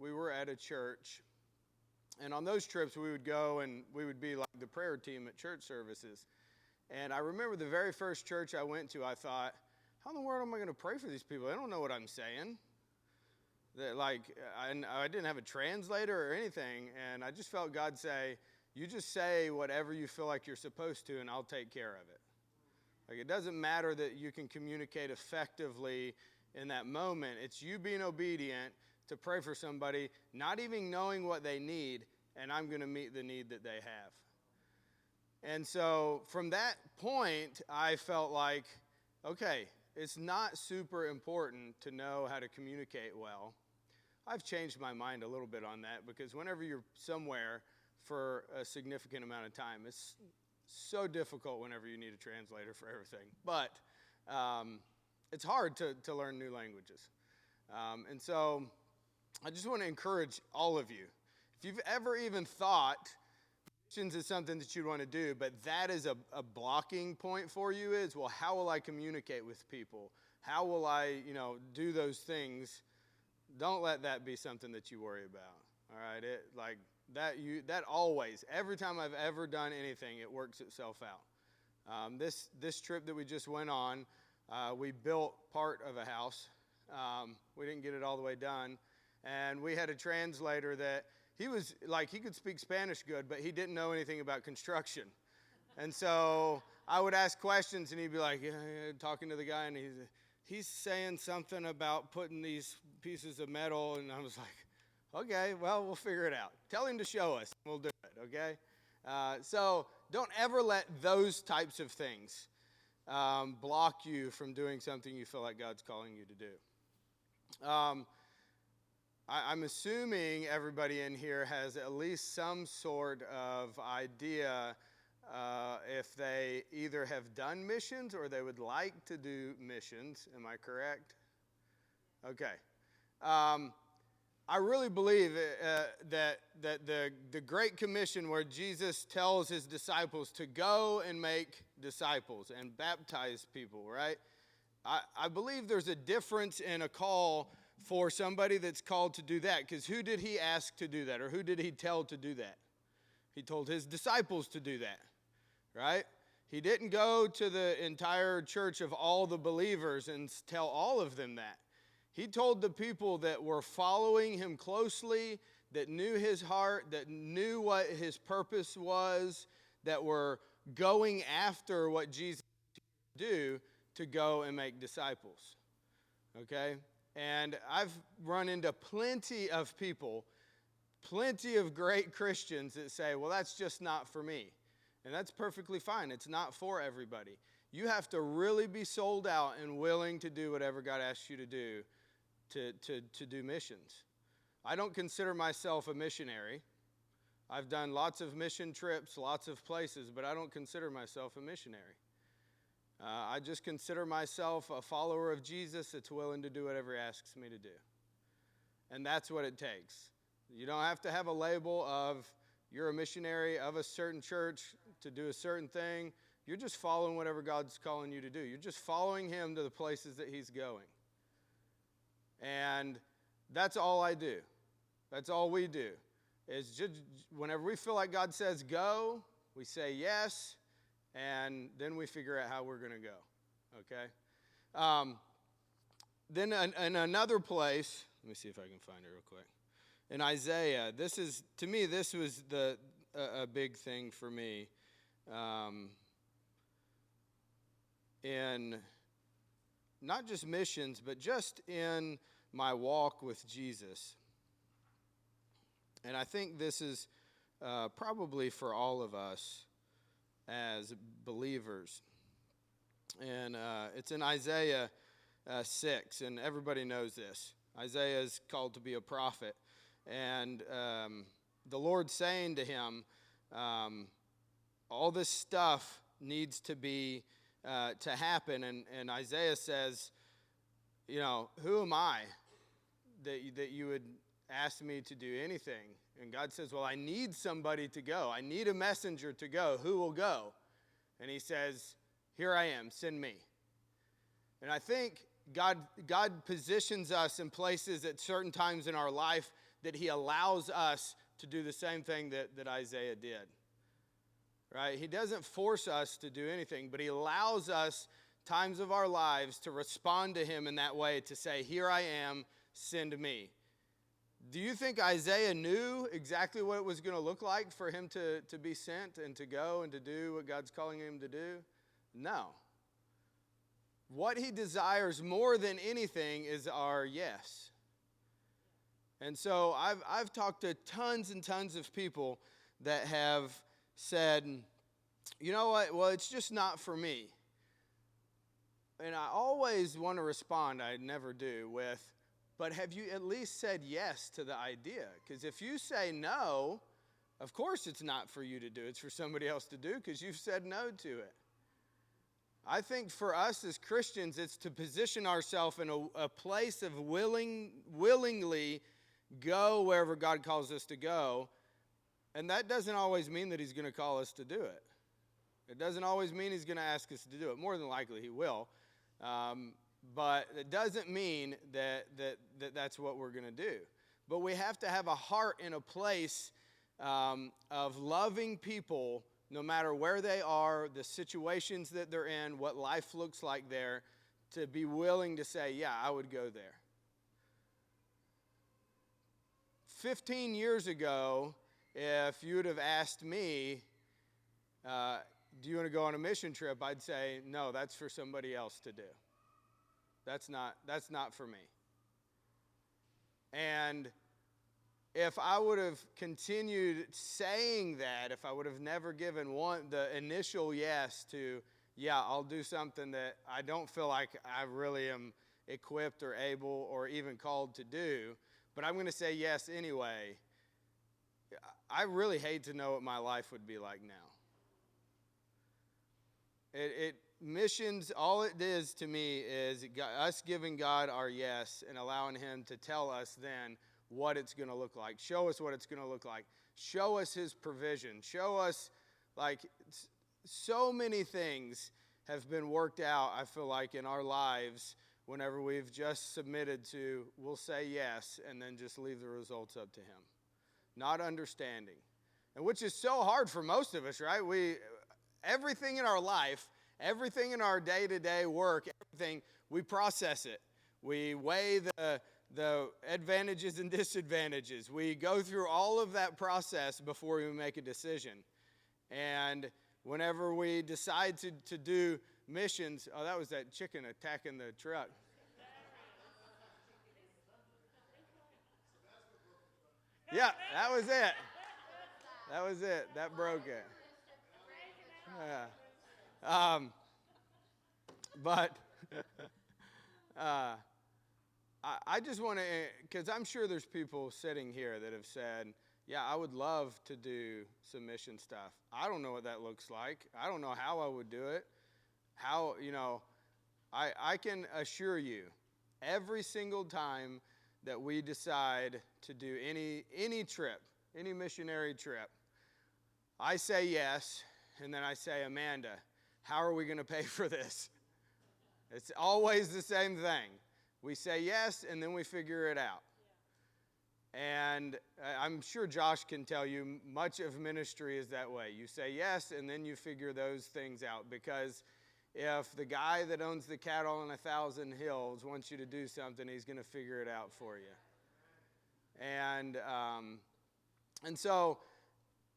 we were at a church, and on those trips we would go and we would be like the prayer team at church services. And I remember the very first church I went to, I thought, how in the world am I going to pray for these people? They don't know what I'm saying. I didn't have a translator or anything, and I just felt God say, you just say whatever you feel like you're supposed to, and I'll take care of it. Like, it doesn't matter that you can communicate effectively in that moment. It's you being obedient to pray for somebody, not even knowing what they need, and I'm going to meet the need that they have. And so from that point, I felt like, okay, it's not super important to know how to communicate well. I've changed my mind a little bit on that, because whenever you're somewhere for a significant amount of time, it's so difficult whenever you need a translator for everything. But it's hard to learn new languages. And so I just want to encourage all of you. If you've ever even thought missions is something that you'd want to do, but that is a blocking point for you, is, well, how will I communicate with people? How will I, do those things? Don't let that be something that you worry about. All right? That always, every time I've ever done anything, it works itself out. This trip that we just went on, we built part of a house. We didn't get it all the way done. And we had a translator that he could speak Spanish good, but he didn't know anything about construction. And so I would ask questions, and he'd be like, talking to the guy, and he's saying something about putting these pieces of metal, and I was like, okay, well, we'll figure it out. Tell him to show us, and we'll do it, okay? So don't ever let those types of things block you from doing something you feel like God's calling you to do. I'm assuming everybody in here has at least some sort of idea if they either have done missions or they would like to do missions. Am I correct? Okay. I really believe that the Great Commission, where Jesus tells his disciples to go and make disciples and baptize people, right? I believe there's a difference in a call for somebody that's called to do that, because who did he ask to do that, or who did he tell to do that? He told his disciples to do that, right? He didn't go to the entire church of all the believers and tell all of them that. He told the people that were following him closely, that knew his heart, that knew what his purpose was, that were going after what Jesus would do, to go and make disciples, okay? And I've run into plenty of people, plenty of great Christians that say, well, that's just not for me. And that's perfectly fine. It's not for everybody. You have to really be sold out and willing to do whatever God asks you to do to do missions. I don't consider myself a missionary. I've done lots of mission trips, lots of places, but I don't consider myself a missionary. I just consider myself a follower of Jesus that's willing to do whatever he asks me to do. And that's what it takes. You don't have to have a label of you're a missionary of a certain church to do a certain thing. You're just following whatever God's calling you to do. You're just following him to the places that he's going. And that's all I do. That's all we do. Is just whenever we feel like God says go, we say yes. And then we figure out how we're going to go, okay? Then in another place, let me see if I can find it real quick. In Isaiah, this was a big thing for me. In not just missions, but just in my walk with Jesus. And I think this is probably for all of us as believers. And it's in Isaiah 6, and everybody knows this. Isaiah is called to be a prophet. And the Lord's saying to him, all this stuff needs to be, to happen. And Isaiah says, who am I that you would ask me to do anything? And God says, well, I need somebody to go. I need a messenger to go. Who will go? And he says, here I am, send me. And I think God positions us in places at certain times in our life that he allows us to do the same thing that Isaiah did. Right? He doesn't force us to do anything, but he allows us times of our lives to respond to him in that way, to say, here I am, send me. Do you think Isaiah knew exactly what it was going to look like for him to be sent and to go and to do what God's calling him to do? No. What he desires more than anything is our yes. And so I've talked to tons and tons of people that have said, you know what, well, it's just not for me. And I always want to respond, I never do, with, but have you at least said yes to the idea? Because if you say no, of course it's not for you to do. It's for somebody else to do because you've said no to it. I think for us as Christians, it's to position ourselves in a place of willingly go wherever God calls us to go. And that doesn't always mean that he's going to call us to do it. It doesn't always mean he's going to ask us to do it. More than likely he will. But it doesn't mean that's what we're going to do. But we have to have a heart in a place of loving people no matter where they are, the situations that they're in, what life looks like there, to be willing to say, yeah, I would go there. 15 years ago, if you would have asked me, do you want to go on a mission trip? I'd say, no, that's for somebody else to do. That's not for me. And if I would have continued saying that, if I would have never given the initial yes to, yeah, I'll do something that I don't feel like I really am equipped or able or even called to do, but I'm going to say yes anyway, I really hate to know what my life would be like now. Missions, all it is to me is us giving God our yes and allowing him to tell us then what it's going to look like. Show us what it's going to look like. Show us his provision. Show us, like, so many things have been worked out, I feel like, in our lives whenever we've just submitted to, we'll say yes, and then just leave the results up to him. Not understanding. And which is so hard for most of us, right? Everything in our life, everything in our day-to-day work, everything, we process it. We weigh the advantages and disadvantages. We go through all of that process before we make a decision. And whenever we decide to do missions, oh, that was that chicken attacking the truck. Yeah, that was it. That was it. That broke it. Yeah. But I just want to, because I'm sure there's people sitting here that have said, yeah, I would love to do some mission stuff. I don't know what that looks like. I don't know how I would do it. I can assure you, every single time that we decide to do any trip, any missionary trip, I say yes, and then I say, Amanda, how are we going to pay for this? It's always the same thing. We say yes, and then we figure it out. And I'm sure Josh can tell you much of ministry is that way. You say yes, and then you figure those things out. Because if the guy that owns the cattle on 1,000 hills wants you to do something, he's going to figure it out for you. And so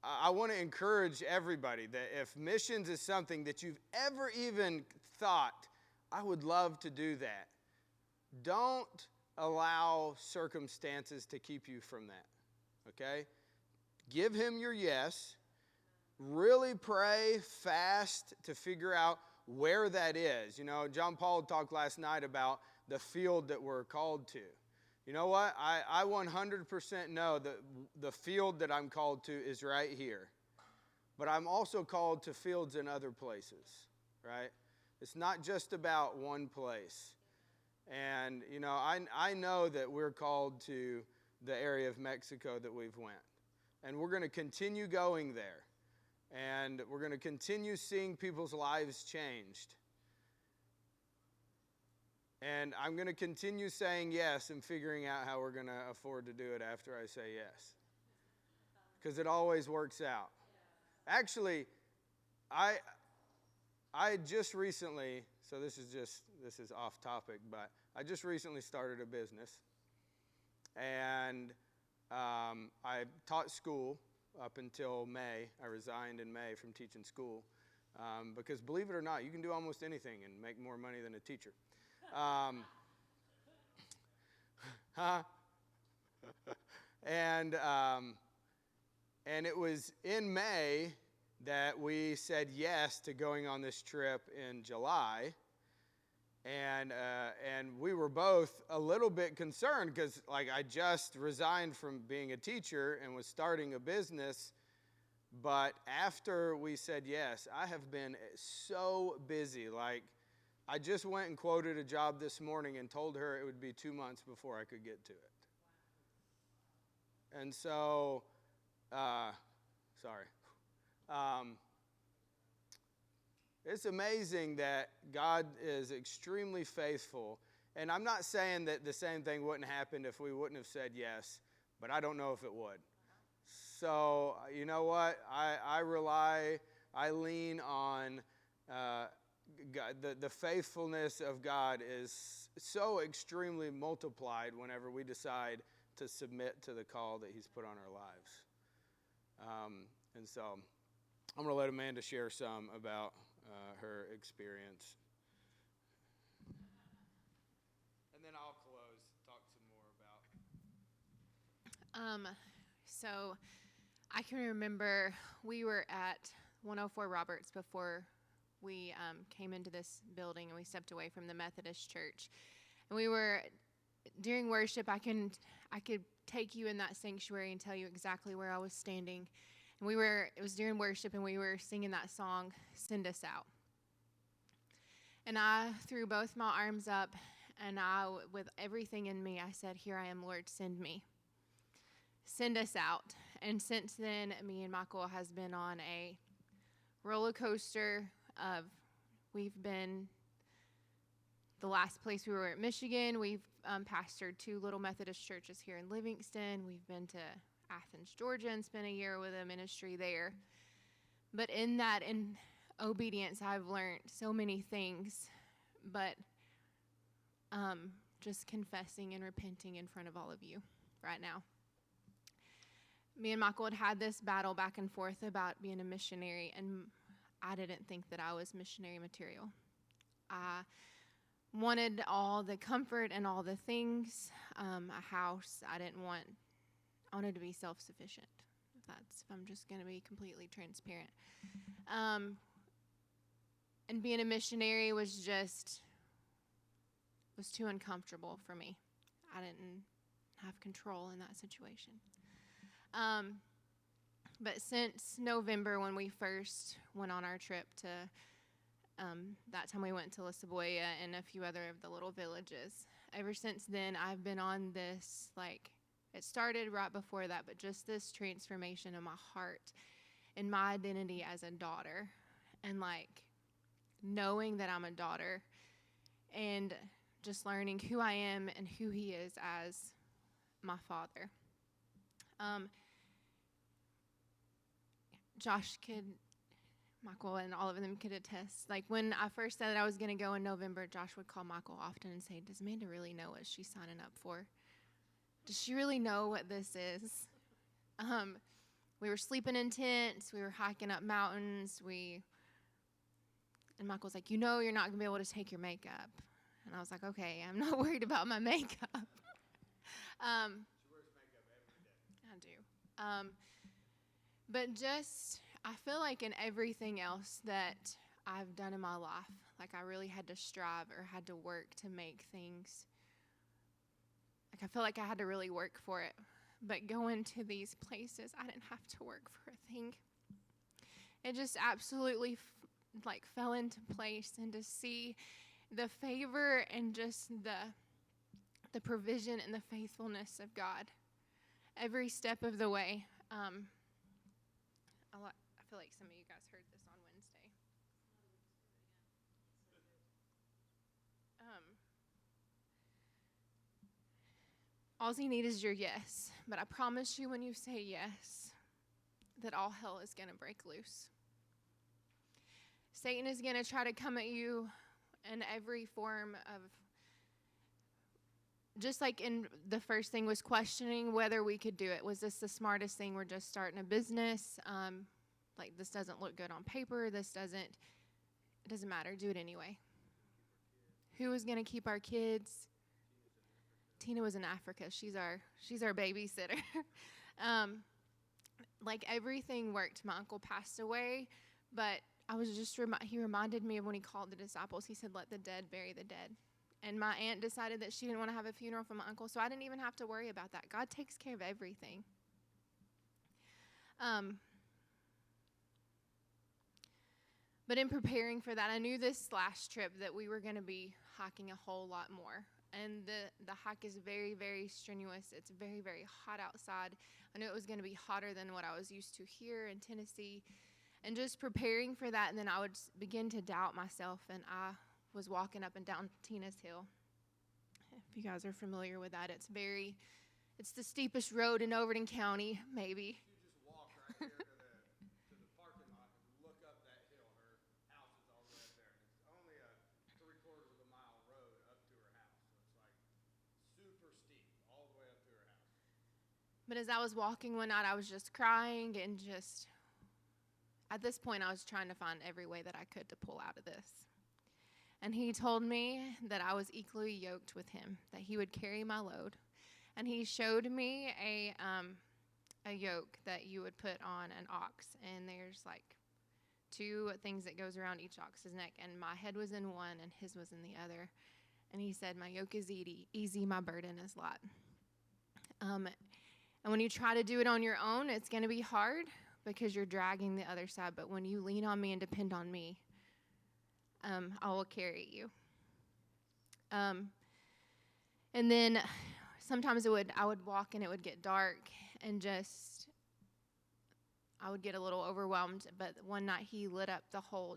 I want to encourage everybody that if missions is something that you've ever even thought, I would love to do that, don't allow circumstances to keep you from that, okay? Give him your yes. Really pray, fast to figure out where that is. You know, John Paul talked last night about the field that we're called to. You know what? I 100% know that the field that I'm called to is right here. But I'm also called to fields in other places, right? It's not just about one place. And, you know, I know that we're called to the area of Mexico that we've went. And we're going to continue going there. And we're going to continue seeing people's lives changed. And I'm going to continue saying yes and figuring out how we're going to afford to do it after I say yes. Because it always works out. Actually, I just recently, so this is off topic, but I just recently started a business. And I taught school up until May. I resigned in May from teaching school. Because believe it or not, you can do almost anything and make more money than a teacher. And it was in May that we said yes to going on this trip in July. And we were both a little bit concerned because, like, I just resigned from being a teacher and was starting a business. But after we said yes, I have been so busy. Like, I just went and quoted a job this morning and told her it would be 2 months before I could get to it. And so, it's amazing that God is extremely faithful. And I'm not saying that the same thing wouldn't happen if we wouldn't have said yes, but I don't know if it would. So, you know what? I lean on God. The faithfulness of God is so extremely multiplied whenever we decide to submit to the call that He's put on our lives. And so, I'm going to let Amanda share some about her experience. And then I'll close, talk some more about. So I can remember we were at 104 Roberts before we came into this building, and we stepped away from the Methodist church. And we were, during worship, I could take you in that sanctuary and tell you exactly where I was standing. And it was during worship, and we were singing that song, Send Us Out. And I threw both my arms up, and with everything in me, I said, "Here I am, Lord, send me. Send us out." And since then, me and Michael has been on a roller coaster of, we've been, the last place we were at Michigan, we've pastored 2 little Methodist churches here in Livingston. We've been to Athens, Georgia, and spent a year with a ministry there. But in obedience, I've learned so many things, but just confessing and repenting in front of all of you right now. Me and Michael had this battle back and forth about being a missionary, and I didn't think that I was missionary material. I wanted all the comfort and all the things, a house. I wanted to be self-sufficient, if I'm just going to be completely transparent. And being a missionary was too uncomfortable for me. I didn't have control in that situation. But since November, when we first went on our trip to, that time we went to La Cebolla and a few other of the little villages, ever since then, I've been on this, it started right before that, but just this transformation in my heart and my identity as a daughter, and knowing that I'm a daughter, and just learning who I am and who He is as my Father. Michael and all of them could attest. When I first said that I was going to go in November, Josh would call Michael often and say, "Does Amanda really know what she's signing up for? Does she really know what this is?" We were sleeping in tents. We were hiking up mountains. And Michael's like, "You know you're not going to be able to take your makeup." And I was like, "Okay, I'm not worried about my makeup." She wears makeup every day. I do. But I feel like in everything else that I've done in my life, I really had to strive or had to work to make things. I feel like I had to really work for it. But going to these places, I didn't have to work for a thing. It just absolutely fell into place, and to see the favor and just the provision and the faithfulness of God every step of the way. I feel like some of you guys heard this on Wednesday. All you need is your yes. But I promise you, when you say yes, that all hell is going to break loose. Satan is going to try to come at you in every form of, just like in the first thing was questioning whether we could do it. Was this the smartest thing? We're just starting a business. Like, this doesn't look good on paper. It doesn't matter. Do it anyway. Who was going to keep our kids? Tina was in Africa. She's our babysitter. Like, everything worked. My uncle passed away, but I was just he reminded me of when he called the disciples. He said, "Let the dead bury the dead." And my aunt decided that she didn't want to have a funeral for my uncle, so I didn't even have to worry about that. God takes care of everything. But in preparing for that, I knew this last trip that we were going to be hiking a whole lot more. And the hike is very, very strenuous. It's very, very hot outside. I knew it was going to be hotter than what I was used to here in Tennessee. And just preparing for that, and then I would begin to doubt myself, and I was walking up and down Tina's Hill. If you guys are familiar with that, it's the steepest road in Overton County, maybe. You just walk right there to the parking lot and look up that hill. Her house is all right there. And it's only a 3/4 of a mile road up to her house. So it's like super steep all the way up to her house. But as I was walking one night, I was just crying and just, at this point, I was trying to find every way that I could to pull out of this. And he told me that I was equally yoked with him, that he would carry my load. And he showed me a yoke that you would put on an ox. And there's like 2 things that goes around each ox's neck. And my head was in one and his was in the other. And he said, "My yoke is easy, my burden is light." And when you try to do it on your own, it's going to be hard because you're dragging the other side. But when you lean on me and depend on me, I will carry you. And then sometimes I would walk and it would get dark and I would get a little overwhelmed. But one night he lit up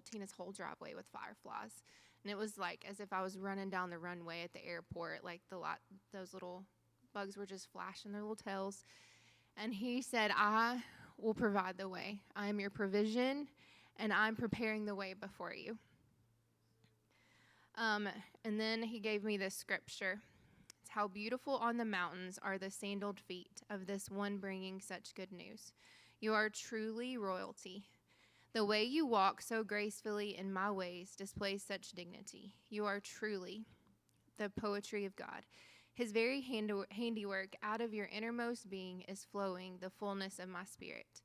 Tina's whole driveway with fireflies. And it was like as if I was running down the runway at the airport, like those little bugs were just flashing their little tails. And he said, "I will provide the way. I am your provision, and I'm preparing the way before you." And then he gave me this scripture. It's, "How beautiful on the mountains are the sandaled feet of this one bringing such good news. You are truly royalty. The way you walk so gracefully in my ways displays such dignity. You are truly the poetry of God. His very handiwork, out of your innermost being is flowing the fullness of my spirit,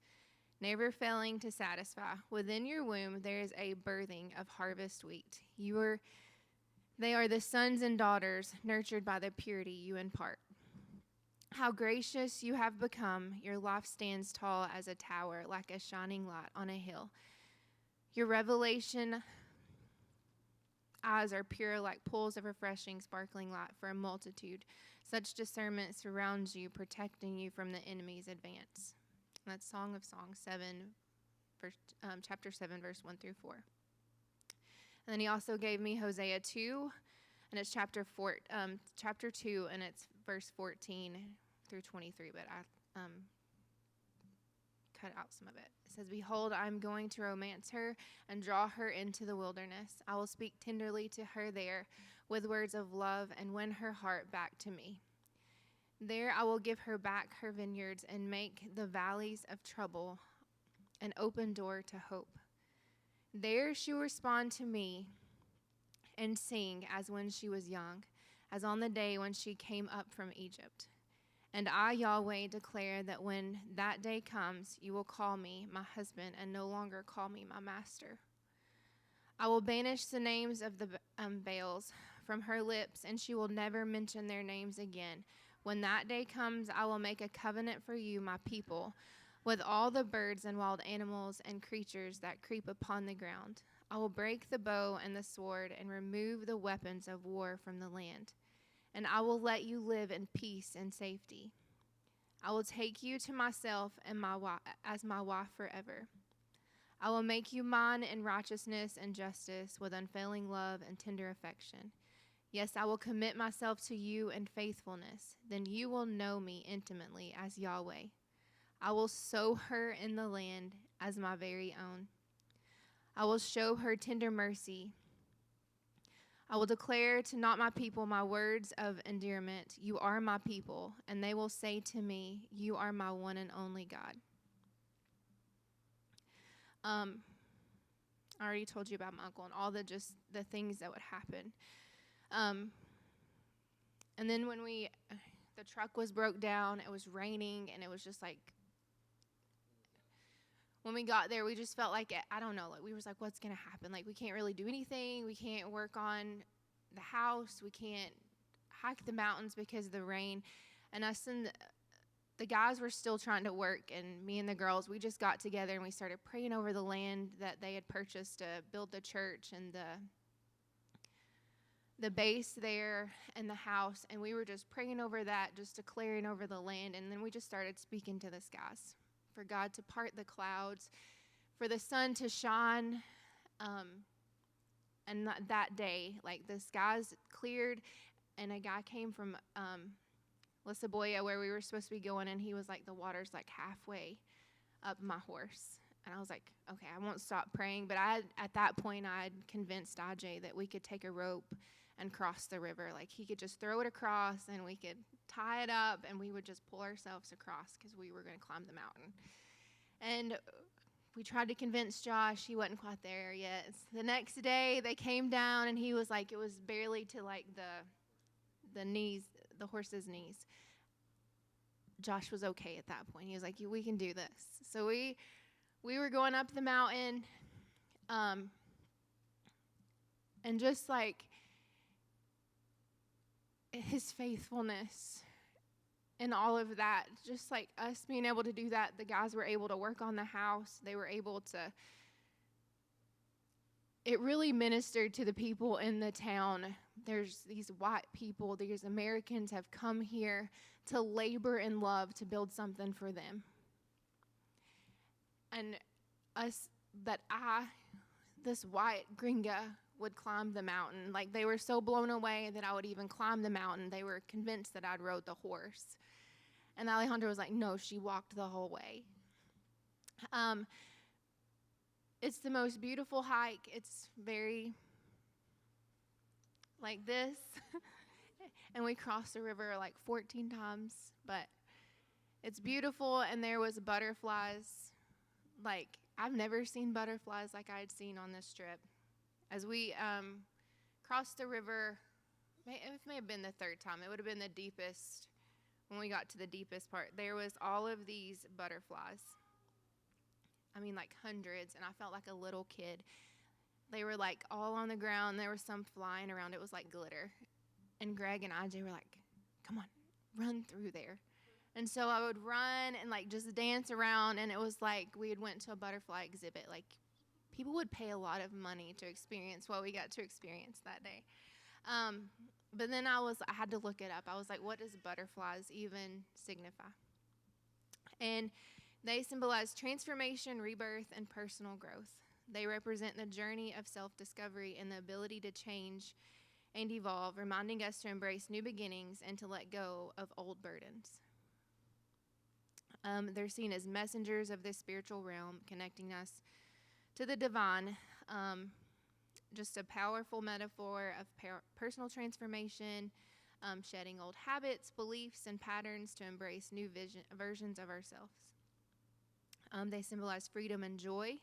never failing to satisfy. Within your womb there is a birthing of harvest wheat. They are the sons and daughters nurtured by the purity you impart. How gracious you have become. Your life stands tall as a tower, like a shining light on a hill. Your revelation eyes are pure like pools of refreshing, sparkling light for a multitude. Such discernment surrounds you, protecting you from the enemy's advance." And that's Song of Songs 7, chapter 7, verse 1 through 4. And then he also gave me Hosea 2, and it's chapter 2, and it's verse 14 through 23, but I cut out some of it. It says, "Behold, I am going to romance her and draw her into the wilderness. I will speak tenderly to her there with words of love and win her heart back to me. There I will give her back her vineyards and make the valleys of trouble an open door to hope. There she will respond to me and sing as when she was young, as on the day when she came up from Egypt. And I, Yahweh, declare that when that day comes, you will call me my husband and no longer call me my master. I will banish the names of the Baals from her lips, and she will never mention their names again. When that day comes, I will make a covenant for you, my people, with all the birds and wild animals and creatures that creep upon the ground. I will break the bow and the sword and remove the weapons of war from the land. And I will let you live in peace and safety. I will take you to myself and as my wife forever. I will make you mine in righteousness and justice with unfailing love and tender affection. Yes, I will commit myself to you in faithfulness. Then you will know me intimately as Yahweh. I will sow her in the land as my very own. I will show her tender mercy. I will declare to not my people my words of endearment. You are my people, and they will say to me, you are my one and only God. I already told you about my uncle and all the things that would happen. And then when the truck was broke down, it was raining, and it was just like, when we got there, we just felt like, I don't know, like we was like, what's going to happen? Like, we can't really do anything. We can't work on the house. We can't hike the mountains because of the rain. And us and the guys were still trying to work, and me and the girls, we just got together and we started praying over the land that they had purchased to build the church and the base there and the house. And we were just praying over that, just declaring over the land. And then we just started speaking to the skies, for God to part the clouds, for the sun to shine. And that day, like, the skies cleared, and a guy came from Lisaboya, where we were supposed to be going, and he was like, the water's like halfway up my horse. And I was like, okay, I won't stop praying. But at that point, I had convinced Ajay that we could take a rope and cross the river. Like, he could just throw it across, and we could tie it up, and we would just pull ourselves across because we were going to climb the mountain. And we tried to convince Josh. He wasn't quite there yet. The next day, they came down, and he was like, it was barely to like the knees, the horse's knees. Josh was okay at that point. He was like, we can do this. So we were going up the mountain, and just like his faithfulness and all of that, just like us being able to do that, the guys were able to work on the house. They were able to, it really ministered to the people in the town. There's these white people, these Americans have come here to labor and love to build something for them. And this white gringa would climb the mountain. Like, they were so blown away that I would even climb the mountain. They were convinced that I'd rode the horse. And Alejandro was like, no, she walked the whole way. It's the most beautiful hike. It's very like this. And we crossed the river like 14 times. But it's beautiful, and there was butterflies. Like, I've never seen butterflies like I had seen on this trip. As we crossed the river, it may have been the third time. It would have been the deepest. When we got to the deepest part, there was all of these butterflies. I mean, like hundreds, and I felt like a little kid. They were like all on the ground. There was some flying around. It was like glitter. And Greg and IJ were like, come on, run through there. And so I would run and like just dance around, and it was like we had went to a butterfly exhibit. Like, people would pay a lot of money to experience what we got to experience that day. But then I had to look it up. I was like, what does butterflies even signify? And they symbolize transformation, rebirth, and personal growth. They represent the journey of self-discovery and the ability to change and evolve, reminding us to embrace new beginnings and to let go of old burdens. They're seen as messengers of this spiritual realm, connecting us to the divine. Just a powerful metaphor of personal transformation, shedding old habits, beliefs, and patterns to embrace new versions of ourselves. They symbolize freedom and joy.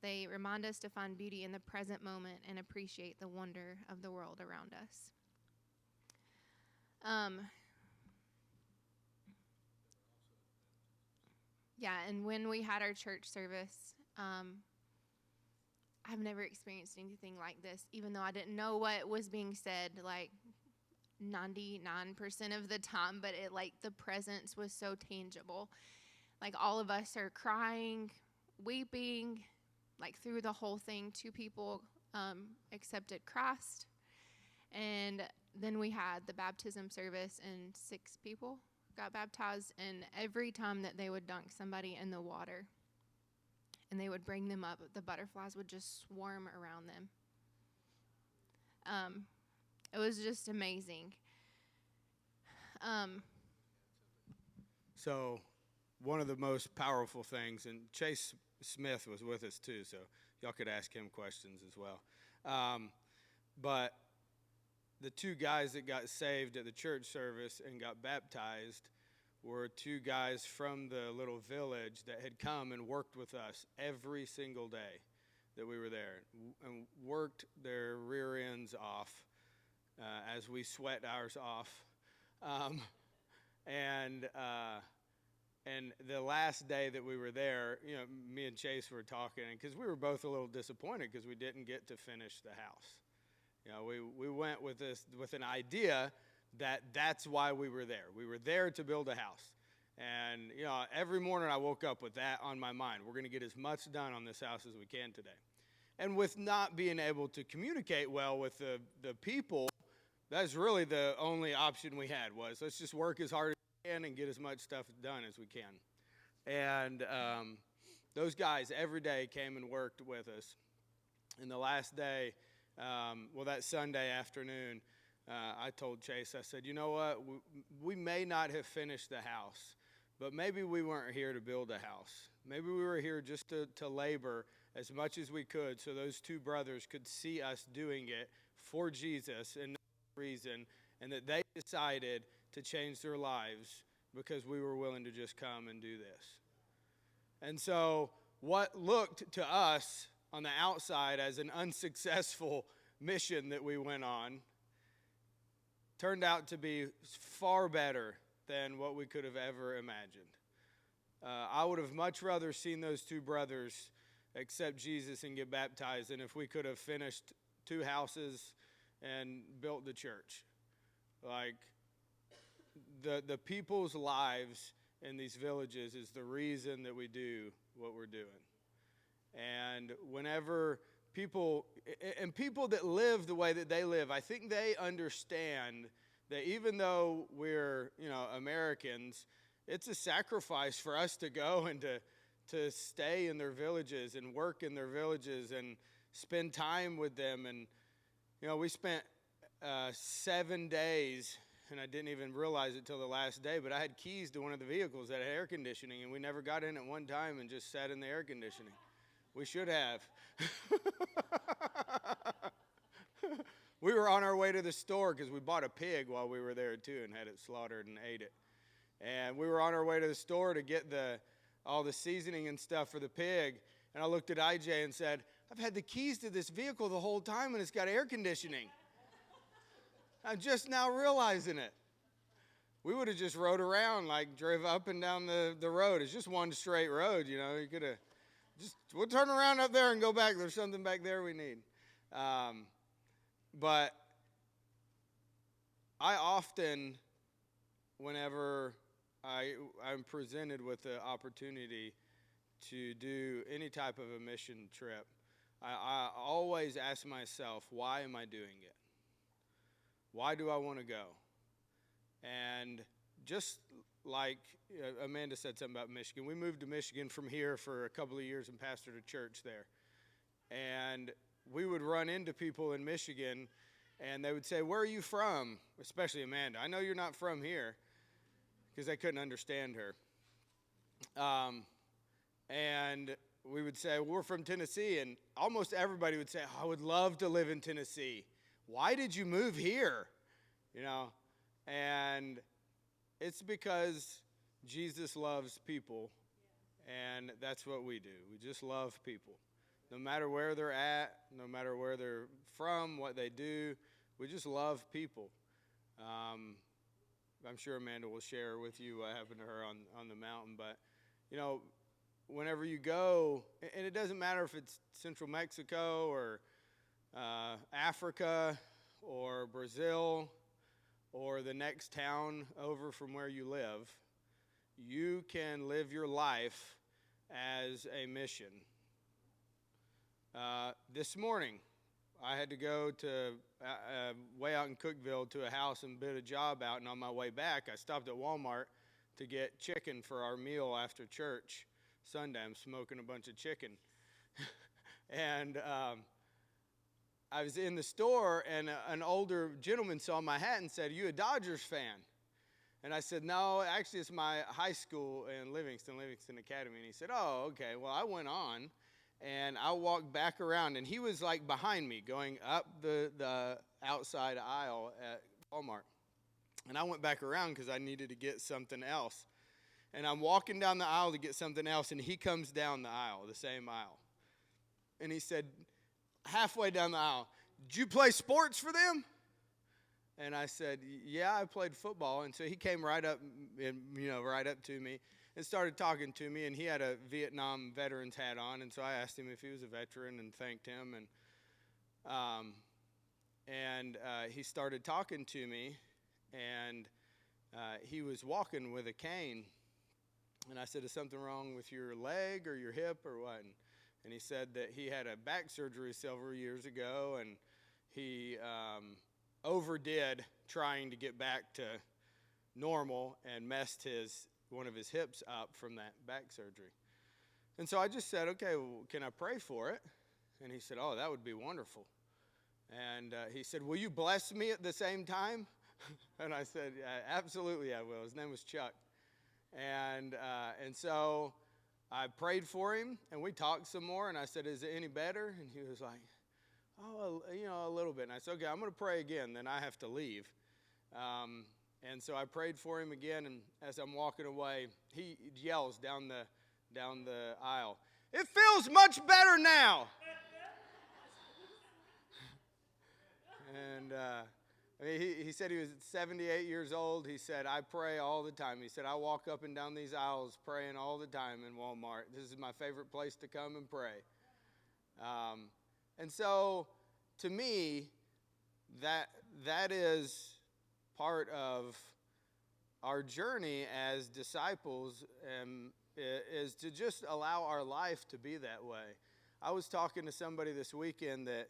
They remind us to find beauty in the present moment and appreciate the wonder of the world around us. Yeah, and when we had our church service, I've never experienced anything like this, even though I didn't know what was being said, like 99% of the time, but the presence was so tangible. Like, all of us are crying, weeping, like through the whole thing. 2 people accepted Christ, and then we had the baptism service, and 6 people got baptized. And every time that they would dunk somebody in the water and they would bring them up, the butterflies would just swarm around them. it was just amazing. So one of the most powerful things, and Chase Smith was with us too, so y'all could ask him questions as well. But the two guys that got saved at the church service and got baptized were two guys from the little village that had come and worked with us every single day that we were there, and worked their rear ends off as we sweat ours off. And the last day that we were there, me and Chase were talking, because we were both a little disappointed because we didn't get to finish the house. We went with an idea that that's why we were there. We were there to build a house. And, every morning I woke up with that on my mind. We're going to get as much done on this house as we can today. And with not being able to communicate well with the people, that's really the only option we had, was let's just work as hard as we can and get as much stuff done as we can. And those guys every day came and worked with us. And the last day, that Sunday afternoon, I told Chase, I said, you know what, we may not have finished the house, but maybe we weren't here to build a house. Maybe we were here just to labor as much as we could so those two brothers could see us doing it for Jesus and no reason, and that they decided to change their lives because we were willing to just come and do this. And so what looked to us on the outside as an unsuccessful mission that we went on turned out to be far better than what we could have ever imagined. I would have much rather seen those two brothers accept Jesus and get baptized than if we could have finished 2 houses and built the church. Like, the people's lives in these villages is the reason that we do what we're doing. And whenever people that live the way that they live, I think they understand that even though we're, Americans, it's a sacrifice for us to go and to stay in their villages and work in their villages and spend time with them. And, we spent 7 days, and I didn't even realize it till the last day, but I had keys to one of the vehicles that had air conditioning, and we never got in at one time and just sat in the air conditioning. We should have. We were on our way to the store because we bought a pig while we were there too and had it slaughtered and ate it. And we were on our way to the store to get all the seasoning and stuff for the pig. And I looked at IJ and said, I've had the keys to this vehicle the whole time and it's got air conditioning. I'm just now realizing it. We would have just rode around, drove up and down the road. It's just one straight road, You could have we'll turn around up there and go back. There's something back there we need. But I often, whenever I'm presented with the opportunity to do any type of a mission trip, I always ask myself, why am I doing it? Why do I want to go? And just like Amanda said something about Michigan, we moved to Michigan from here for a couple of years and pastored a church there. And we would run into people in Michigan, and they would say, where are you from? Especially Amanda. I know you're not from here, because they couldn't understand her. And we would say, well, we're from Tennessee, and almost everybody would say, I would love to live in Tennessee. Why did you move here? And it's because Jesus loves people, and that's what we do. We just love people. No matter where they're at, no matter where they're from, what they do, we just love people. I'm sure Amanda will share with you what happened to her on the mountain, but, whenever you go, and it doesn't matter if it's Central Mexico or Africa or Brazil or the next town over from where you live, you can live your life as a mission. This morning, I had to go to way out in Cookville to a house and bid a job out, and on my way back, I stopped at Walmart to get chicken for our meal after church Sunday. I'm smoking a bunch of chicken. And I was in the store, and an older gentleman saw my hat and said, "You a Dodgers fan?" And I said, "No, actually it's my high school in Livingston Academy." And he said, "Oh, okay." Well, I went on, and I walked back around, and he was like behind me going up the outside aisle at Walmart. And I went back around because I needed to get something else. And I'm walking down the aisle to get something else, and he comes down the aisle, the same aisle. And he said, halfway down the aisle, "Did you play sports for them?" And I said, "Yeah, I played football." And so he came right up, right up to me and started talking to me. And he had a Vietnam veteran's hat on, and so I asked him if he was a veteran and thanked him. And he started talking to me, and he was walking with a cane. And I said, "Is something wrong with your leg or your hip or what?" And he said that he had a back surgery several years ago, and he overdid trying to get back to normal and messed one of his hips up from that back surgery. And so I just said, "Okay, well, can I pray for it?" And he said, "Oh, that would be wonderful." And he said, "Will you bless me at the same time?" And I said, "Yeah, absolutely I will." His name was Chuck. And so I prayed for him, and we talked some more, and I said, "Is it any better?" And he was like, "Oh, a little bit." And I said, "Okay, I'm going to pray again, then I have to leave." And so I prayed for him again, and as I'm walking away, he yells down the aisle, "It feels much better now." And he said he was 78 years old. He said, "I pray all the time." He said, "I walk up and down these aisles praying all the time in Walmart. This is my favorite place to come and pray." And so, to me, that is part of our journey as disciples, is to just allow our life to be that way. I was talking to somebody this weekend that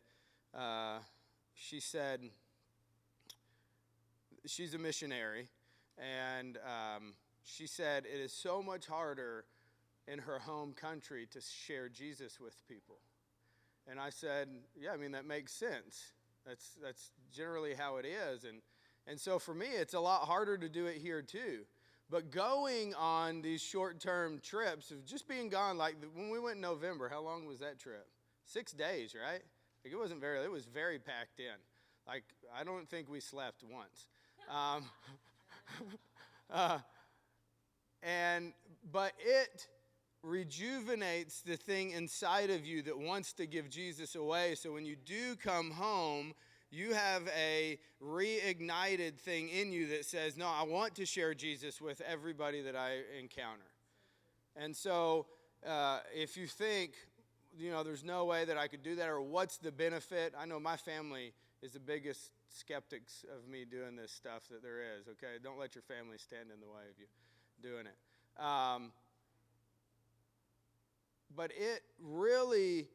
she said she's a missionary, and she said it is so much harder in her home country to share Jesus with people. And I said, "Yeah, I mean, that makes sense. That's generally how it is." And so for me, it's a lot harder to do it here too. But going on these short-term trips of just being gone, like when we went in November, how long was that trip? 6 days, right? Like it was very packed in. Like I don't think we slept once. But it rejuvenates the thing inside of you that wants to give Jesus away. So when you do come home, you have a reignited thing in you that says, "No, I want to share Jesus with everybody that I encounter." And so if you think, there's no way that I could do that, or what's the benefit? I know my family is the biggest skeptics of me doing this stuff that there is, okay? Don't let your family stand in the way of you doing it. But it really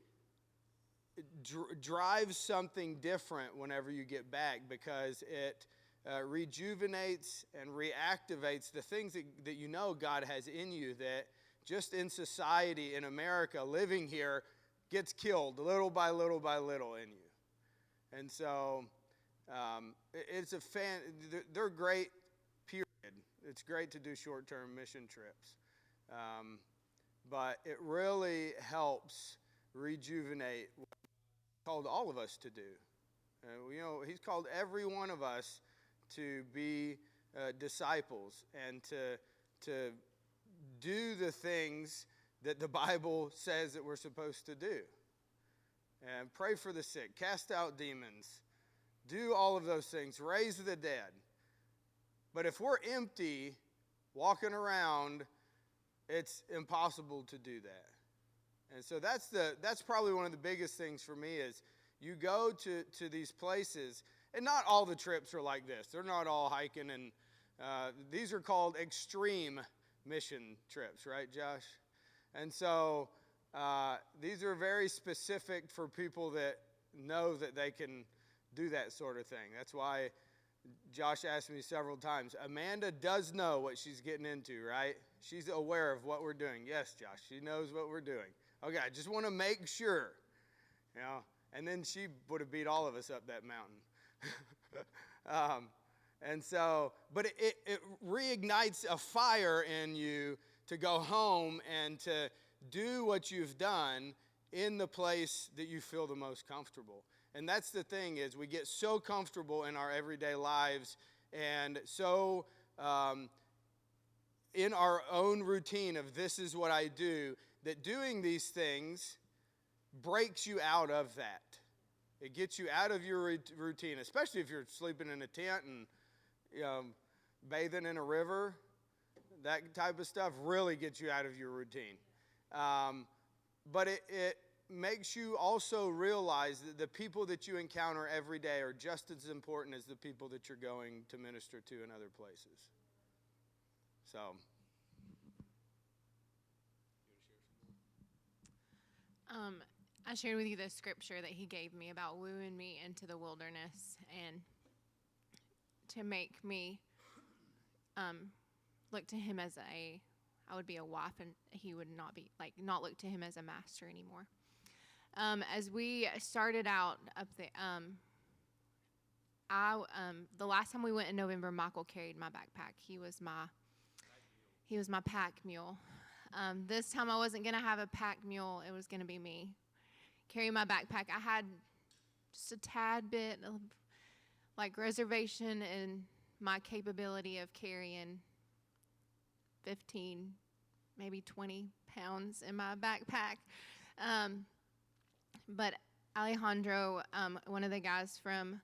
drives something different whenever you get back, because it rejuvenates and reactivates the things that God has in you that just in society in America living here gets killed little by little by little in you. And so they're great, period. It's great to do short-term mission trips. But it really helps rejuvenate what He's called all of us to do. He's called every one of us to be disciples and to do the things that the Bible says that we're supposed to do. And pray for the sick, cast out demons, do all of those things, raise the dead. But if we're empty, walking around, it's impossible to do that. And so that's probably one of the biggest things for me is you go to these places, and not all the trips are like this. They're not all hiking, and these are called extreme mission trips, right, Josh? And so these are very specific for people that know that they can do that sort of thing. That's why Josh asked me several times, Amanda does know what she's getting into, right? She's aware of what we're doing. Yes, Josh, she knows what we're doing. Okay, I just want to make sure, And then she would have beat all of us up that mountain. But it reignites a fire in you to go home and to do what you've done in the place that you feel the most comfortable. And that's the thing, is we get so comfortable in our everyday lives and so in our own routine of this is what I do, that doing these things breaks you out of that. It gets you out of your routine, especially if you're sleeping in a tent and bathing in a river. That type of stuff really gets you out of your routine. But it makes you also realize that the people that you encounter every day are just as important as the people that you're going to minister to in other places. So, I shared with you the scripture that he gave me about wooing me into the wilderness and to make me look to him as I would be a wife, and he would not look to him as a master anymore. As we started out up there, the last time we went in November, Michael carried my backpack. He was my pack mule. This time I wasn't going to have a pack mule. It was going to be me carrying my backpack. I had just a tad bit of reservation in my capability of carrying 15, maybe 20 pounds in my backpack. But Alejandro, one of the guys from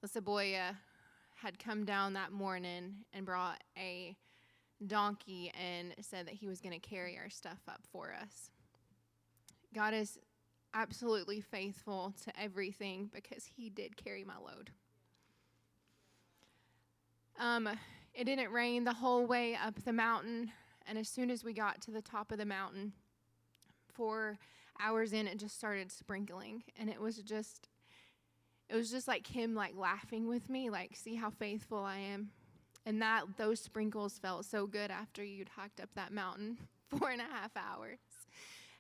La Cebolla, had come down that morning and brought a donkey and said that he was going to carry our stuff up for us. God is absolutely faithful to everything because he did carry my load. It didn't rain the whole way up the mountain, and as soon as we got to the top of the mountain, 4 hours in, it just started sprinkling, and it was just like him laughing with me, see how faithful I am. And those sprinkles felt so good after you'd hiked up that mountain 4.5 hours.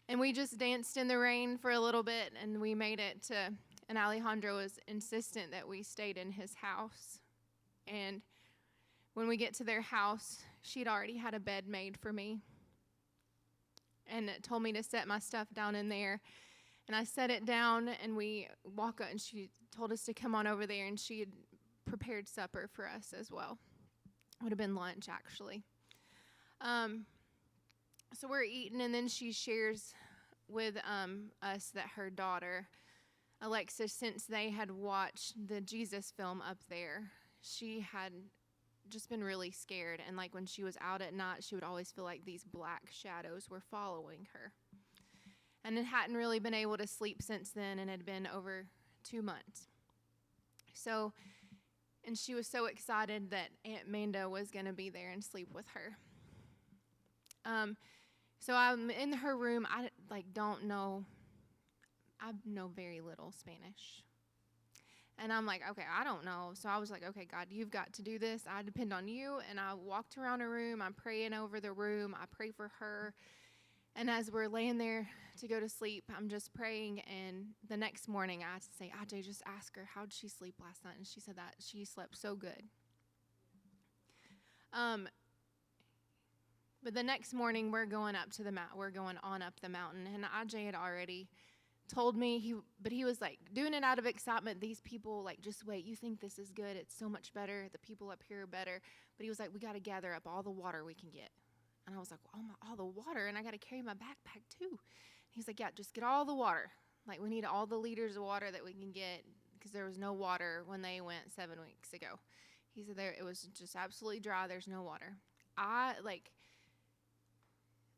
And we just danced in the rain for a little bit, and we made it to, and Alejandro was insistent that we stayed in his house. And when we get to their house, she'd already had a bed made for me and told me to set my stuff down in there. And I set it down, and we walk up, and she told us to come on over there, and she had prepared supper for us as well. It would have been lunch, actually. So we're eating, and then she shares with us that her daughter, Alexa, since they had watched the Jesus film up there, she had just been really scared. And when she was out at night, she would always feel like these black shadows were following her. And it hadn't really been able to sleep since then, and it had been over 2 months. So, and she was so excited that Aunt Manda was going to be there and sleep with her. So I'm in her room. I don't know. I know very little Spanish. And I'm like, okay, I don't know. So I was like, okay, God, you've got to do this. I depend on you. And I walked around her room. I'm praying over the room. I pray for her. And as we're laying there to go to sleep, I'm just praying. And the next morning, I say, Ajay, just ask her, how did she sleep last night? And she said that she slept so good. But the next morning, we're going up to the mountain. We're going on up the mountain. And Ajay had already told me, he was doing it out of excitement. These people, just wait. You think this is good. It's so much better. The people up here are better. But he was like, we got to gather up all the water we can get. And I was like, well, all the water, and I got to carry my backpack too. He's like, yeah, just get all the water. We need all the liters of water that we can get, because there was no water when they went 7 weeks ago. He said it was just absolutely dry. There's no water.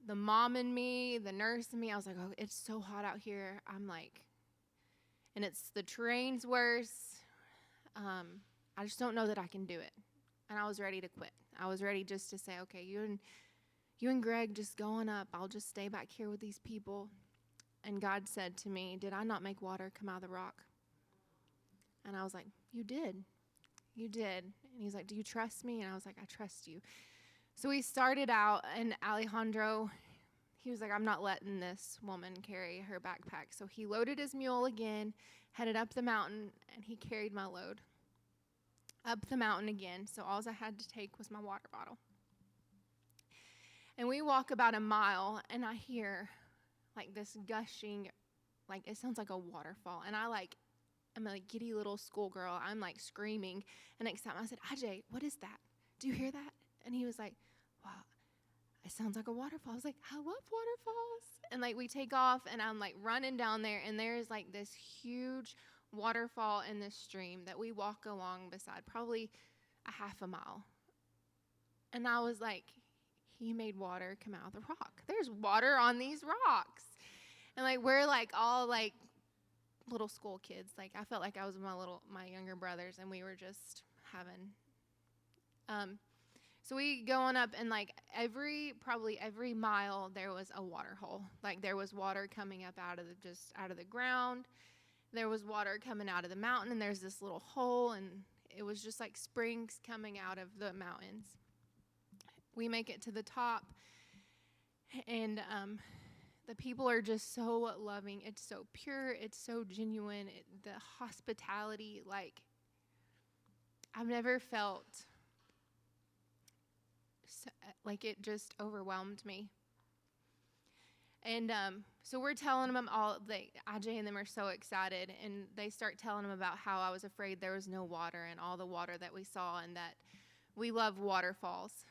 The mom in me, the nurse in me, I was like, oh, it's so hot out here. I'm like, and the terrain's worse. I just don't know that I can do it. And I was ready to quit. I was ready just to say, okay, you and Greg just going up. I'll just stay back here with these people. And God said to me, did I not make water come out of the rock? And I was like, you did. You did. And he's like, do you trust me? And I was like, I trust you. So we started out, and Alejandro, he was like, I'm not letting this woman carry her backpack. So he loaded his mule again, headed up the mountain, and he carried my load up the mountain again. So all I had to take was my water bottle. And we walk about a mile, and I hear like this gushing, like it sounds like a waterfall. And I'm a giddy little schoolgirl. I'm like screaming and excited. I said, Ajay, what is that? Do you hear that? And he was like, wow, it sounds like a waterfall. I was like, I love waterfalls. And like we take off, and I'm like running down there, and there's like this huge waterfall in this stream that we walk along beside, probably a half a mile. And I was like, he made water come out of the rock. There's water on these rocks. And like we're like all like little school kids. Like I felt like I was with my younger brothers, and we were just having so we go on up, and like probably every mile there was a water hole. Like there was water coming up out of the ground. There was water coming out of the mountain, and there's this little hole, and it was just like springs coming out of the mountains. We make it to the top, and the people are just so loving. It's so pure. It's so genuine. The hospitality, like, I've never felt so, like it just overwhelmed me. And so we're telling them all, Ajay and them are so excited, and they start telling them about how I was afraid there was no water and all the water that we saw, and that we love waterfalls.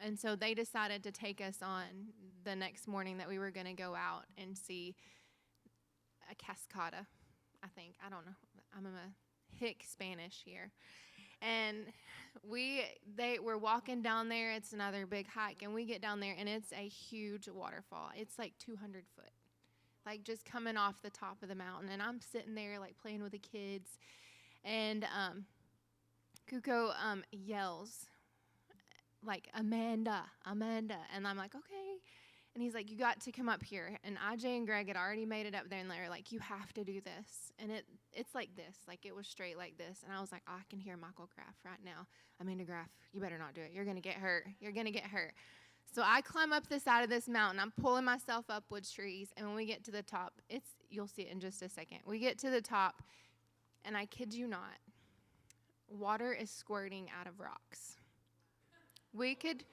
And so they decided to take us on the next morning, that we were going to go out and see a cascada, I think. I don't know. I'm a hick Spanish here. And we're walking down there. It's another big hike. And we get down there, and it's a huge waterfall. It's like 200 foot, like just coming off the top of the mountain. And I'm sitting there like playing with the kids. And Kuko yells, like, Amanda. And I'm like, okay. And he's like, you got to come up here. And Ajay and Greg had already made it up there, and they were like, you have to do this. And it's like this. Like, it was straight like this. And I was like, I can hear Michael Graff right now. Amanda Graff, you better not do it. You're going to get hurt. You're going to get hurt. So I climb up the side of this mountain. I'm pulling myself up with trees. And when we get to the top, you'll see it in just a second. We get to the top, and I kid you not, water is squirting out of rocks. We could,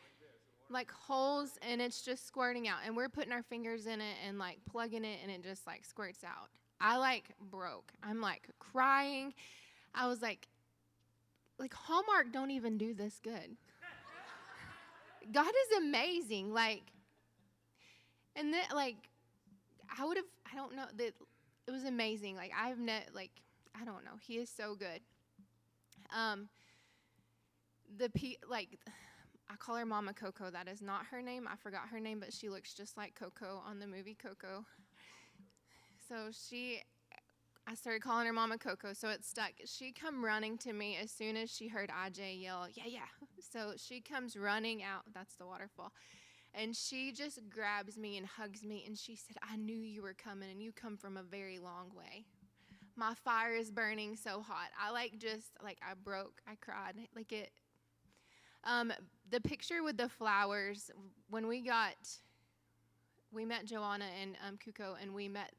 like, holes, and it's just squirting out. And we're putting our fingers in it and, like, plugging it, and it just, like, squirts out. I, like, broke. I'm, like, crying. I was like, Hallmark don't even do this good. God is amazing. Like, and then, like, I don't know, that it was amazing. Like, I don't know. He is so good. I call her Mama Coco. That is not her name. I forgot her name, but she looks just like Coco on the movie Coco. So I started calling her Mama Coco, so it stuck. She come running to me as soon as she heard Ajay yell, yeah. So she comes running out. That's the waterfall. And she just grabs me and hugs me, and she said, I knew you were coming, and you come from a very long way. My fire is burning so hot. I broke. I cried. The picture with the flowers, when we met Joanna and Kuko, and we met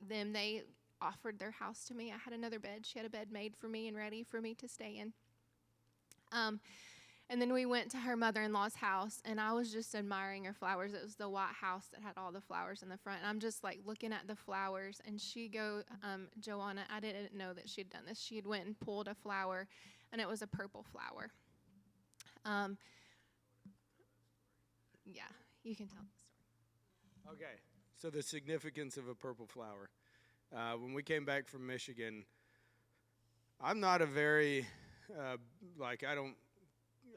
them, they offered their house to me. I had another bed. She had a bed made for me and ready for me to stay in. And then we went to her mother-in-law's house, and I was just admiring her flowers. It was the white house that had all the flowers in the front. And I'm just like looking at the flowers, and Joanna, I didn't know that she'd done this. She had went and pulled a flower, and it was a purple flower. Yeah, you can tell the story. Okay, so the significance of a purple flower. When we came back from Michigan, I'm not a very, I don't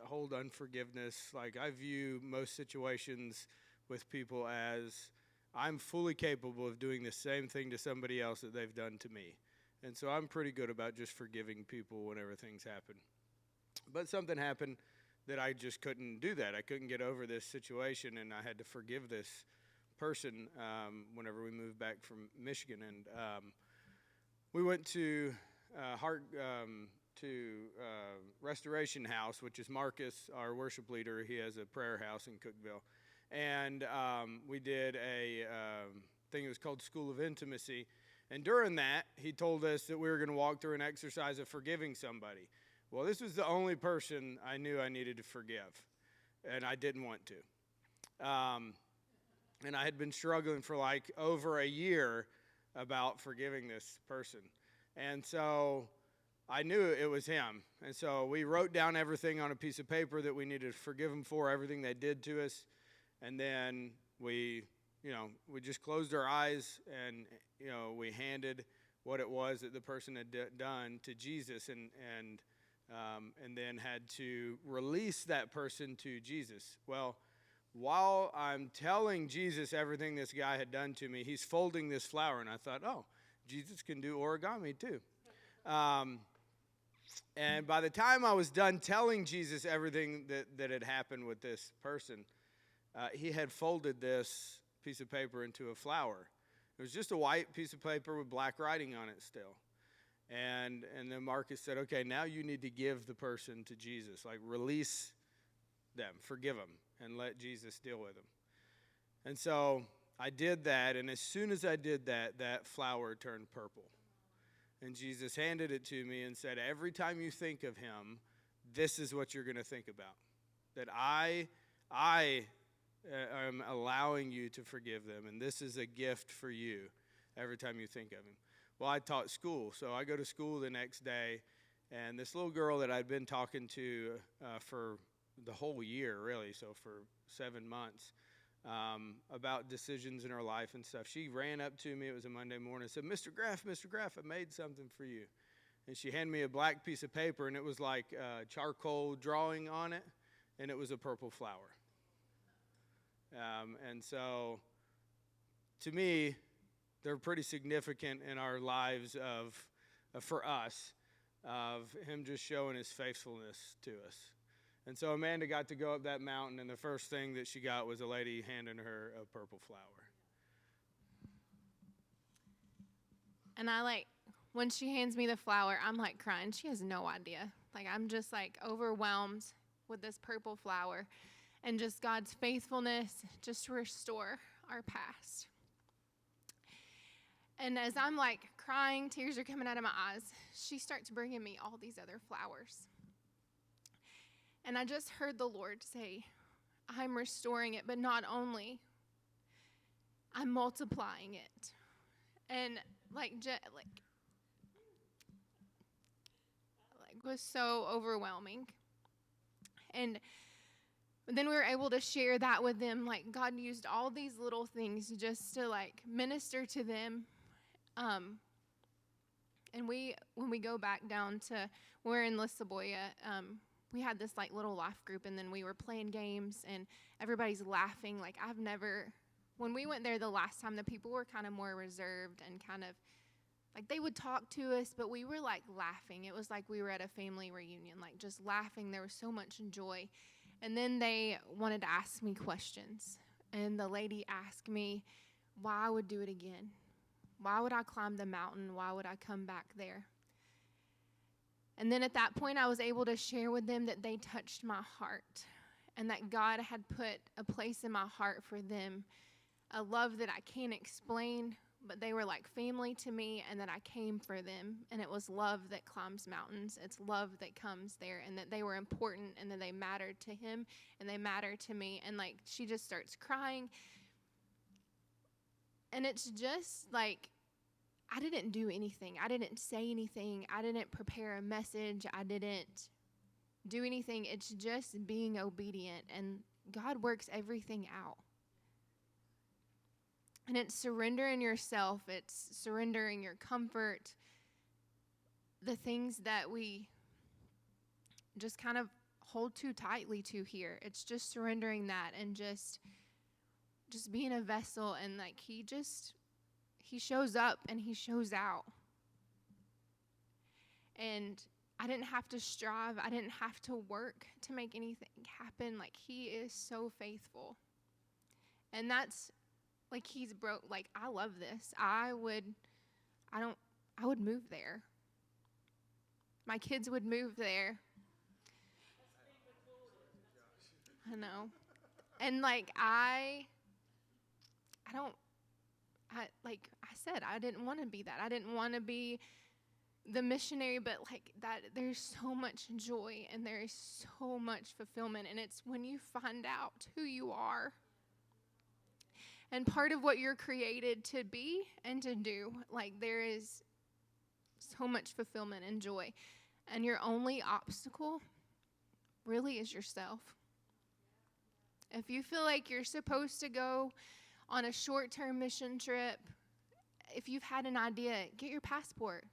hold unforgiveness. Like, I view most situations with people as I'm fully capable of doing the same thing to somebody else that they've done to me. And so I'm pretty good about just forgiving people whenever things happen. But something happened that I just couldn't do that. I couldn't get over this situation, and I had to forgive this person whenever we moved back from Michigan. And we went to Restoration House, which is Marcus, our worship leader. He has a prayer house in Cookeville. And we did a thing that was called School of Intimacy. And during that, he told us that we were going to walk through an exercise of forgiving somebody. Well, this was the only person I knew I needed to forgive, and I didn't want to. And I had been struggling for like over a year about forgiving this person. And so I knew it was him. And so we wrote down everything on a piece of paper that we needed to forgive him for, everything they did to us. And then we just closed our eyes and, we handed what it was that the person had done to Jesus and then had to release that person to Jesus. Well, while I'm telling Jesus everything this guy had done to me, he's folding this flower, and I thought, oh, Jesus can do origami too. And by the time I was done telling Jesus everything that had happened with this person, he had folded this piece of paper into a flower. It was just a white piece of paper with black writing on it still. And then Marcus said, okay, now you need to give the person to Jesus. Like, release them, forgive them, and let Jesus deal with them. And so I did that, and as soon as I did that, that flower turned purple. And Jesus handed it to me and said, every time you think of him, this is what you're going to think about. That I am allowing you to forgive them, and this is a gift for you every time you think of him. Well, I taught school, so I go to school the next day, and this little girl that I'd been talking to for the whole year, really, so for 7 months, about decisions in her life and stuff. She ran up to me, it was a Monday morning, and said, Mr. Graff, I made something for you. And she handed me a black piece of paper, and it was like a charcoal drawing on it, and it was a purple flower. And so, to me, they're pretty significant in our lives for us, of him just showing his faithfulness to us. And so Amanda got to go up that mountain, and the first thing that she got was a lady handing her a purple flower. And when she hands me the flower, I'm like crying. She has no idea. Like, I'm just like overwhelmed with this purple flower and just God's faithfulness just to restore our past. And as I'm like crying, tears are coming out of my eyes, she starts bringing me all these other flowers. And I just heard the Lord say, I'm restoring it, but not only, I'm multiplying it. And was so overwhelming. And then we were able to share that with them. Like, God used all these little things just to minister to them. And when we go back down to, we're in Lisaboya, we had this little life group, and then we were playing games, and everybody's laughing. When we went there the last time, the people were kind of more reserved and kind of, they would talk to us, but we were laughing. It was like we were at a family reunion, just laughing. There was so much joy. And then they wanted to ask me questions. And the lady asked me why I would do it again. Why would I climb the mountain? Why would I come back there? And then at that point, I was able to share with them that they touched my heart and that God had put a place in my heart for them, a love that I can't explain, but they were like family to me, and that I came for them. And it was love that climbs mountains. It's love that comes there, and that they were important, and that they mattered to him, and they mattered to me. And she just starts crying. And it's just I didn't do anything. I didn't say anything. I didn't prepare a message. I didn't do anything. It's just being obedient, and God works everything out. And it's surrendering yourself. It's surrendering your comfort, the things that we just kind of hold too tightly to here. It's just surrendering that and just being a vessel, and he shows up and he shows out. And I didn't have to strive. I didn't have to work to make anything happen. He is so faithful. And that's he's broke. I love this. I would move there. My kids would move there. I know. And like I said, I didn't want to be that. I didn't want to be the missionary, but like that, there's so much joy and there is so much fulfillment. And it's when you find out who you are and part of what you're created to be and to do, like there is so much fulfillment and joy. And your only obstacle really is yourself. If you feel like you're supposed to go on a short-term mission trip, if you've had an idea, get your passport.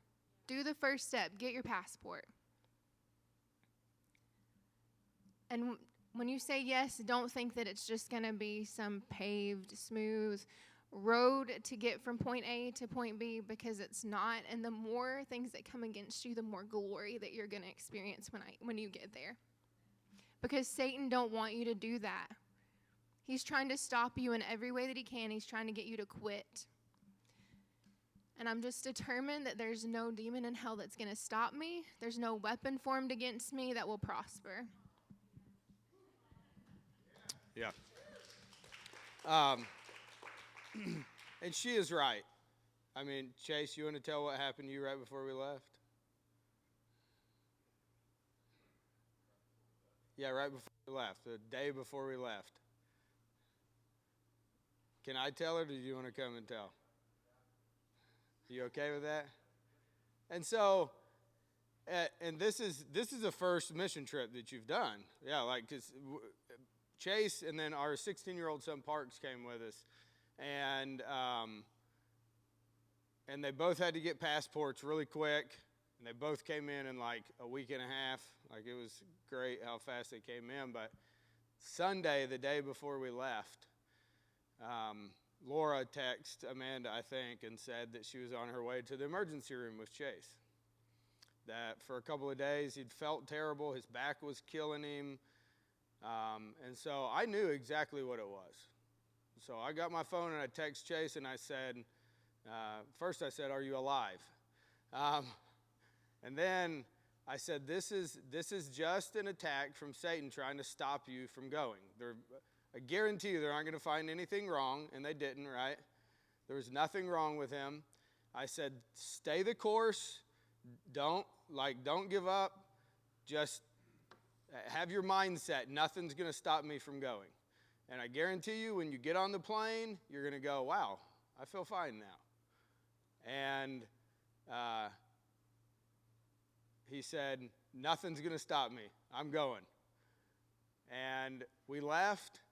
Do the first step, get your passport. And when you say yes, don't think that it's just going to be some paved, smooth road to get from point A to point B, because it's not. And the more things that come against you, the more glory that you're going to experience when you get there. Because Satan don't want you to do that. He's trying to stop you in every way that he can. He's trying to get you to quit. And I'm just determined that there's no demon in hell that's going to stop me. There's no weapon formed against me that will prosper. Yeah. And she is right. I mean, Chase, you want to tell what happened to you right before we left? Yeah, right before we left, the day before we left. Can I tell her, or do you want to come and tell? You okay with that? And so, and this is the first mission trip that you've done. Yeah, like, because Chase and then our 16-year-old son Parks came with us, and they both had to get passports really quick, and they both came in like a week and a half. Like, it was great how fast they came in. But Sunday, the day before we left, Laura texted Amanda, I think, and said that she was on her way to the emergency room with Chase. That for a couple of days he'd felt terrible, his back was killing him, and so I knew exactly what it was. So I got my phone and I texted Chase and I said, first I said, "Are you alive?" And then I said, "This is just an attack from Satan trying to stop you from going. I guarantee you they're not going to find anything wrong," and they didn't, right? There was nothing wrong with him. I said, "Stay the course. Don't give up. Just have your mindset. Nothing's going to stop me from going." And I guarantee you, when you get on the plane, you're going to go, "Wow, I feel fine now." And he said, "Nothing's going to stop me. I'm going." And we left.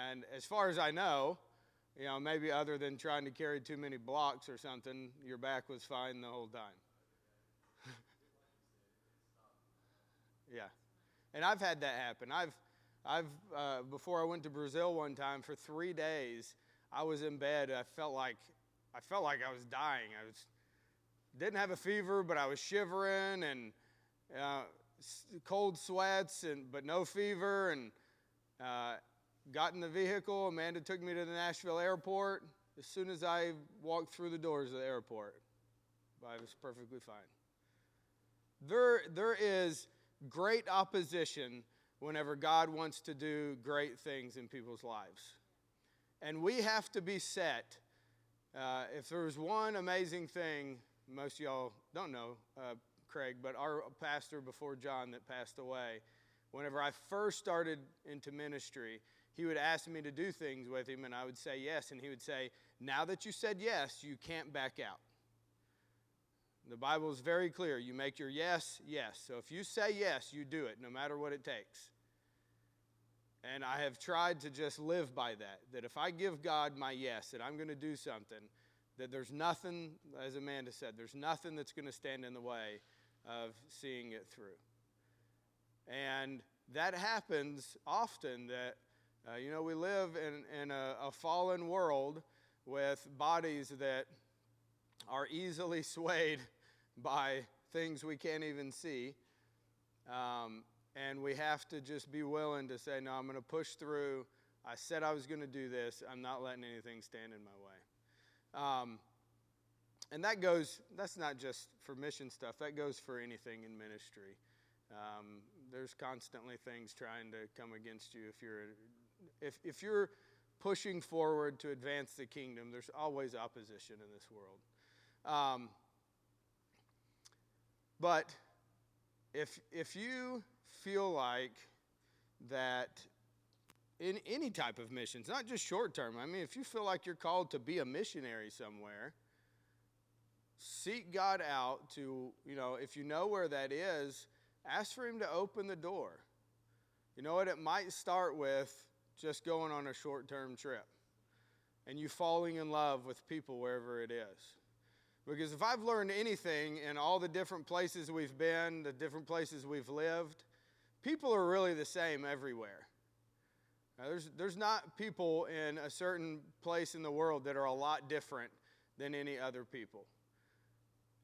And as far as I know, maybe other than trying to carry too many blocks or something, your back was fine the whole time. Yeah. And I've had that happen. I've before I went to Brazil one time, for 3 days, I was in bed. I felt like I was dying. Didn't have a fever, but I was shivering and cold sweats, but no fever. And got in the vehicle. Amanda took me to the Nashville airport. As soon as I walked through the doors of the airport, I was perfectly fine. There is great opposition whenever God wants to do great things in people's lives. And we have to be set. If there was one amazing thing, most of y'all don't know Craig, but our pastor before John that passed away, whenever I first started into ministry, he would ask me to do things with him, and I would say yes. And he would say, "Now that you said yes, you can't back out." The Bible is very clear. You make your yes, yes. So if you say yes, you do it, no matter what it takes. And I have tried to just live by that if I give God my yes, that I'm going to do something, that there's nothing, as Amanda said, there's nothing that's going to stand in the way of seeing it through. And that happens often, that we live in a fallen world with bodies that are easily swayed by things we can't even see. And we have to just be willing to say, "No, I'm going to push through. I said I was going to do this. I'm not letting anything stand in my way." And that's not just for mission stuff. That goes for anything in ministry. There's constantly things trying to come against you if you're If you're pushing forward to advance the kingdom, there's always opposition in this world. But if you feel like that in any type of missions, not just short term, I mean, if you feel like you're called to be a missionary somewhere, seek God out to, if you know where that is, ask for him to open the door. You know what? It might start with just going on a short-term trip and you falling in love with people wherever it is. Because if I've learned anything in all the different places we've been, the different places we've lived, people are really the same everywhere. Now, there's not people in a certain place in the world that are a lot different than any other people.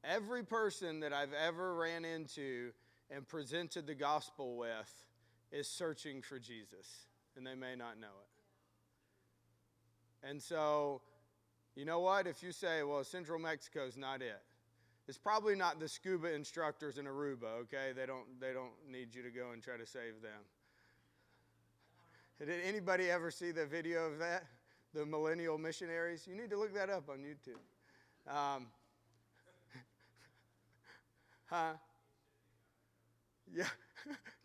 Every person that I've ever ran into and presented the gospel with is searching for Jesus, and they may not know it. And so, you know what? If you say, well, Central Mexico's not it, it's probably not the scuba instructors in Aruba, okay? They don't need you to go and try to save them. Did anybody ever see the video of that? The millennial missionaries? You need to look that up on YouTube. Yeah,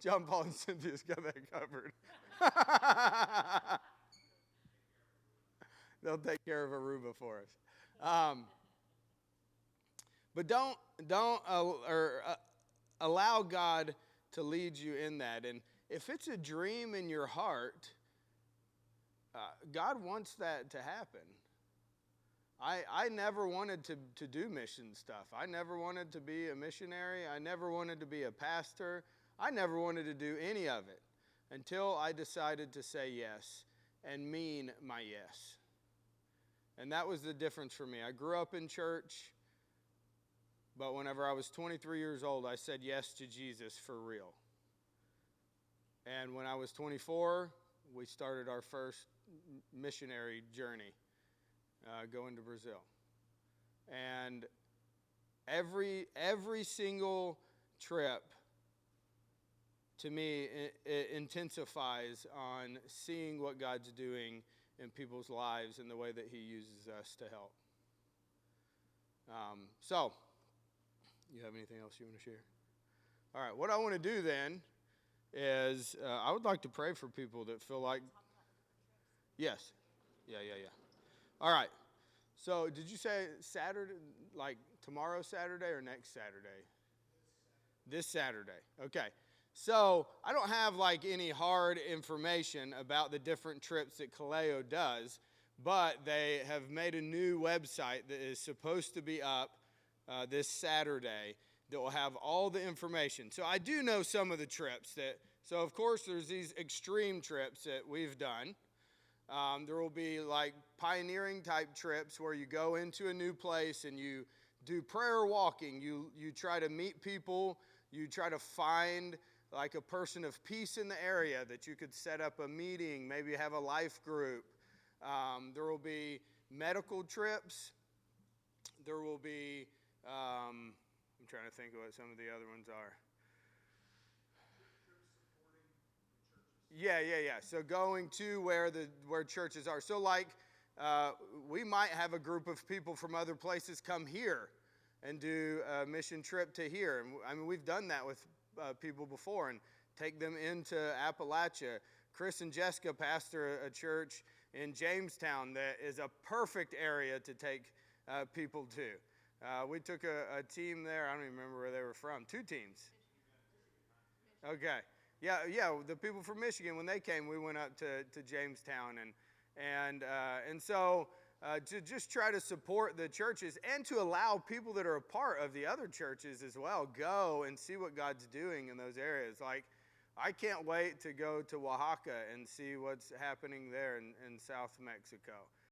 John Paul and Cynthia's got that covered. They'll take care of Aruba for us. But don't allow God to lead you in that. And if it's a dream in your heart, God wants that to happen. I never wanted to do mission stuff. I never wanted to be a missionary. I never wanted to be a pastor. I never wanted to do any of it until I decided to say yes and mean my yes. And that was the difference for me. I grew up in church, but whenever I was 23 years old, I said yes to Jesus for real. And when I was 24, we started our first missionary journey. Going to Brazil. And every single trip, to me, it intensifies on seeing what God's doing in people's lives and the way that he uses us to help. So, you have anything else you want to share? All right, what I want to do then is I would like to pray for people that feel like... Yes. Yeah. All right. So did you say Saturday, like tomorrow Saturday or next Saturday? This Saturday. Okay. So I don't have like any hard information about the different trips that Kaleo does, but they have made a new website that is supposed to be up this Saturday that will have all the information. So I do know some of the trips so of course there's these extreme trips that we've done. There will be like pioneering type trips where you go into a new place and you do prayer walking. You try to meet people. You try to find like a person of peace in the area that you could set up a meeting, maybe have a life group. There will be medical trips. There will be, I'm trying to think of what some of the other ones are. Yeah. So going to where churches are. So like we might have a group of people from other places come here and do a mission trip to here. I mean, we've done that with people before and take them into Appalachia. Chris and Jessica pastor a church in Jamestown that is a perfect area to take people to. We took a team there. I don't even remember where they were from. 2 teams. Okay. Yeah, the people from Michigan, when they came, we went up to Jamestown, and so to just try to support the churches and to allow people that are a part of the other churches as well go and see what God's doing in those areas. Like, I can't wait to go to Oaxaca and see what's happening there in South Mexico.